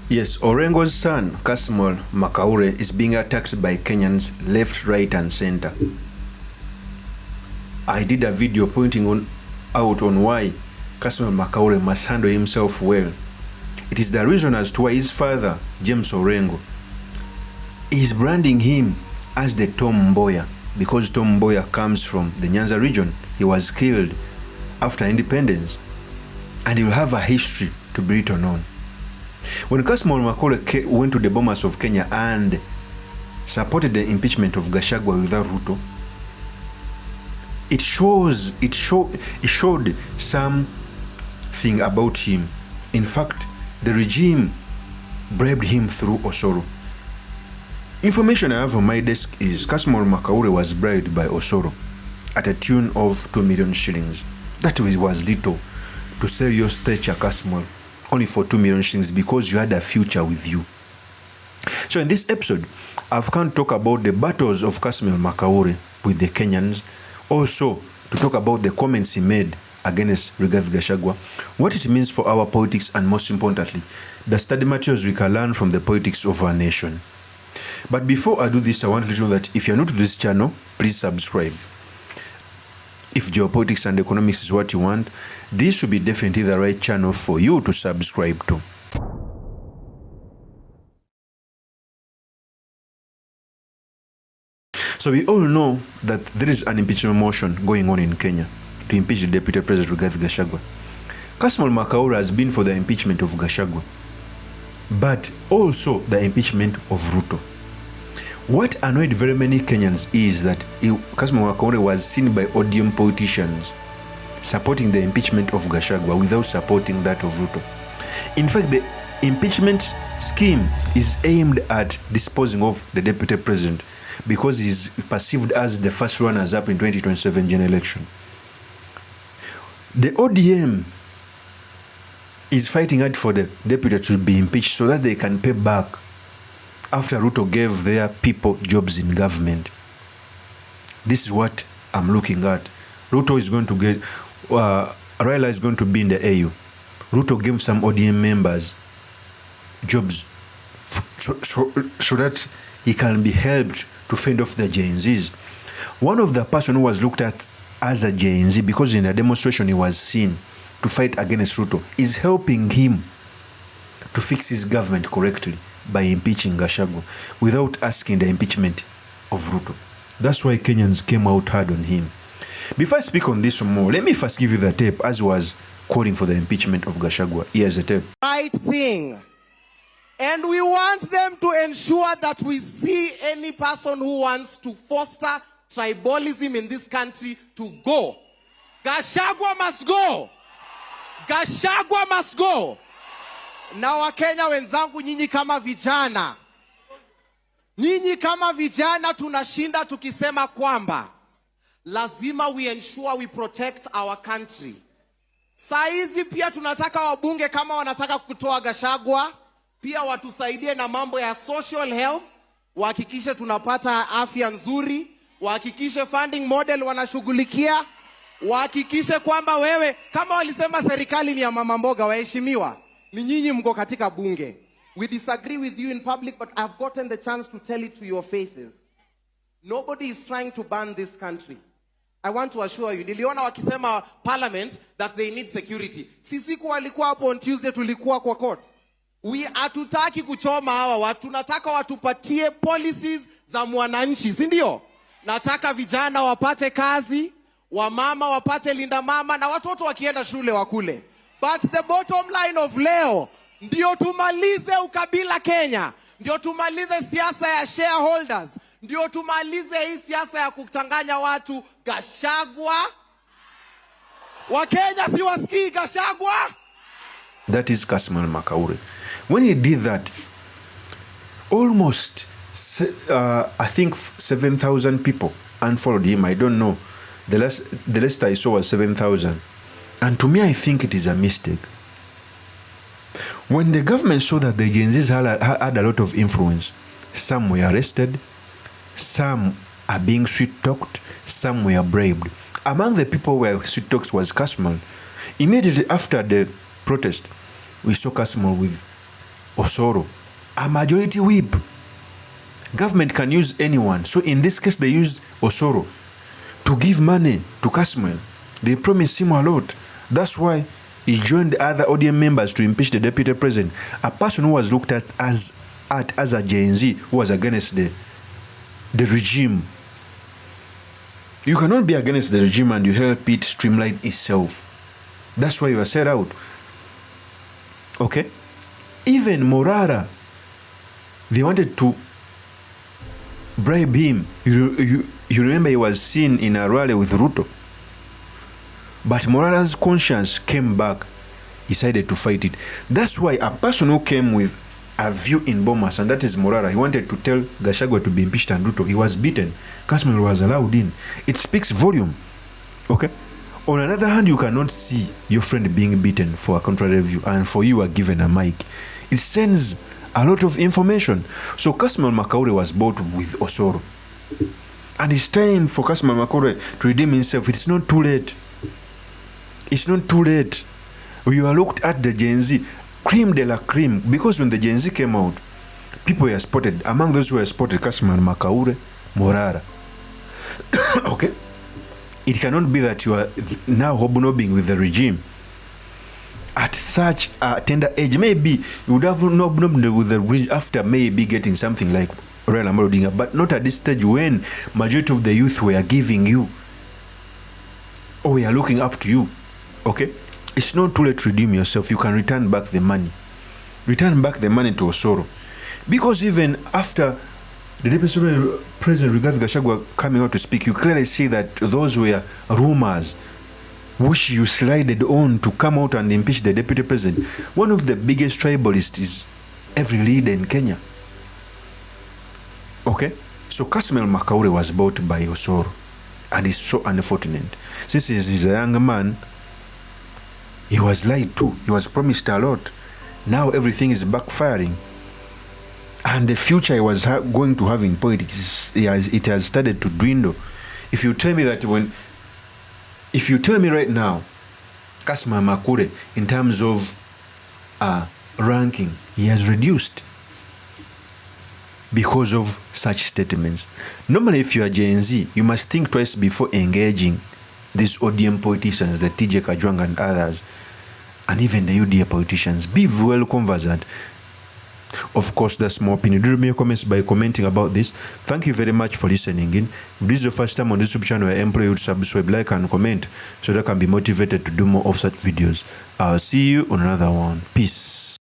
Yes, Orengo's son, Kasmuel mcoure, is being attacked by Kenyans left, right and center. I did a video pointing out on why Kasmuel mcoure must handle himself well. It is the reason as to why his father, James Orengo, is branding him as the Tom Mboya, because Tom Mboya comes from the Nyanza region. He was killed after independence, and he will have a history to be written on. When Kasmuel mcoure went to the bombers of Kenya and supported the impeachment of GACHAGUA without RUTO, it showed something about him. In fact, the regime bribed him through OSORO. Information I have on my desk is Kasmuel mcoure was bribed by OSORO at a tune of 2 million shillings. That was little to sell your stature, Kasmuel, only for 2 million shillings because you had a future with you. So in this episode, I've come to talk about the battles of Kasmuel mcoure with the Kenyans, also to talk about the comments he made against Rigathi Gachagua, what it means for our politics, and most importantly, the study materials we can learn from the politics of our nation. But before I do this, I want to let you know that if you're new to this channel, please subscribe. If geopolitics and economics is what you want, this should be definitely the right channel for you to subscribe to. So we all know that there is an impeachment motion going on in Kenya to impeach the Deputy President Rigathi Gachagua. Kasmuel mcoure has been for the impeachment of Gachagua, but also the impeachment of RUTO. What annoyed very many Kenyans is that Kasmuel mcoure was seen by odium politicians supporting the impeachment of Gachagua without supporting that of RUTO. In fact, the impeachment scheme is aimed at disposing of the Deputy President because he is perceived as the first runners-up in 2027 general election. The ODM is fighting hard for the deputy to be impeached so that they can pay back after RUTO gave their people jobs in government. This is what I'm looking at. RUTO is going to get, Raila is going to be in the AU. RUTO gave some ODM members jobs so that he can be helped to fend off the Gen Zs. One of the person who was looked at as a Gen Z, because in a demonstration he was seen to fight against RUTO, is helping him to fix his government correctly by impeaching Gachagua without asking the impeachment of RUTO. That's why Kenyans came out hard on him. Before I speak on this more, let me first give you the tape as was calling for the impeachment of Gachagua. Here's the tape. Right thing. And we want them to ensure that we see any person who wants to foster tribalism in this country to go. Gachagua must go. Gachagua must go. Na Wakenya wenzangu, nyinyi kama vijana tunashinda tukisema kwamba lazima we ensure we protect our country. Saizi pia tunataka wabunge kama wanataka kutoa Gachagua, pia watusaidie na mambo ya social health, wahakikishe tunapata afya nzuri, wahakikishe funding model wanashughulikia, wahakikishe kwamba wewe kama walisema serikali ni ya mama mboga, waheshimiwa, ni nyinyi mko katika bunge. We disagree with you in public, but I've gotten the chance to tell it to your faces. Nobody is trying to ban this country. I want to assure you, niliona wakisema parliament that they need security. Sisi walikuwa hapo on Tuesday, tulikuwa kwa court. We hatutaki kuchoma hawa watu, tunataka watupatie policies za mwananchi, si ndio? Nataka vijana wapate kazi, wamama wapate linda mama, na watoto wakienda shule wakule. But the bottom line of leo, ndio tumalize ukabila Kenya, ndio tumalize siasa ya shareholders, ndio tumalize hii siasa ya kuchanganya watu. Gachagua, Wakenya si wasikii Gachagua. That is Kasmuel mcoure. When he did that, almost I think 7,000 people unfollowed him. I don't know. The last I saw was 7,000. And to me, I think it is a mistake. When the government saw that the Gen Zs had a lot of influence, some were arrested, some are being sweet-talked, some were bribed. Among the people who were sweet-talked was Kasmuel. Immediately after the protest, we saw Kasmuel with OSORO, a majority whip. Government can use anyone. So in this case, they used OSORO to give money to Kasmuel. They promised him a lot. That's why he joined other ODM members to impeach the deputy president, a person who was looked at as a Gen Z who was against the regime. You cannot be against the regime and you help it streamline itself. That's why you are set out. Okay? Even Morara, they wanted to bribe him. You remember he was seen in a rally with RUTO. But Morara's conscience came back, decided to fight it. That's why a person who came with a view in Bomas, and that is Morara, he wanted to tell GACHAGUA to be impeached and RUTO. He was beaten. Kasmuel was allowed in. It speaks volume. Okay? On another hand, you cannot see your friend being beaten for a contrary view, and for you are given a mic. It sends a lot of information. So Kasmuel mcoure was bought with OSORO. And it's time for Kasmuel mcoure to redeem himself. It's not too late. It's not too late. We are looked at the Gen Z, cream de la cream, because when the Gen Z came out, people were spotted. Among those who were spotted, Kasmuel mcoure, Morara. Okay? It cannot be that you are now hobnobbing with the regime. At such a tender age, maybe you would have hobnobbed with the regime after maybe getting something like Royal Amaro, but not at this stage when majority of the youth were giving you, or we are looking up to you. Okay? It's not too late to redeem yourself. You can return back the money. Return back the money to OSORO. Because even after the Deputy President Rigathi Gachagua coming out to speak, you clearly see that those were rumors which you slided on to come out and impeach the Deputy President. One of the biggest tribalists is every leader in Kenya. Okay? So Kasmuel mcoure was bought by OSORO. And it's so unfortunate. Since he's a young man, he was lied to. He was promised a lot. Now everything is backfiring. And the future he was going to have in politics, it has started to dwindle. If you tell me right now, Kasmuel mcoure, in terms of ranking, he has reduced because of such statements. Normally, if you are Gen Z, you must think twice before engaging these ODM politicians, the TJ Kajwang and others, and even the UDA politicians. Be well conversant. Of course, that's my opinion. Do me your comments by commenting about this. Thank you very much for listening in. If this is your first time on this YouTube channel, I employ you to subscribe, like, and comment so that I can be motivated to do more of such videos. I'll see you on another one. Peace.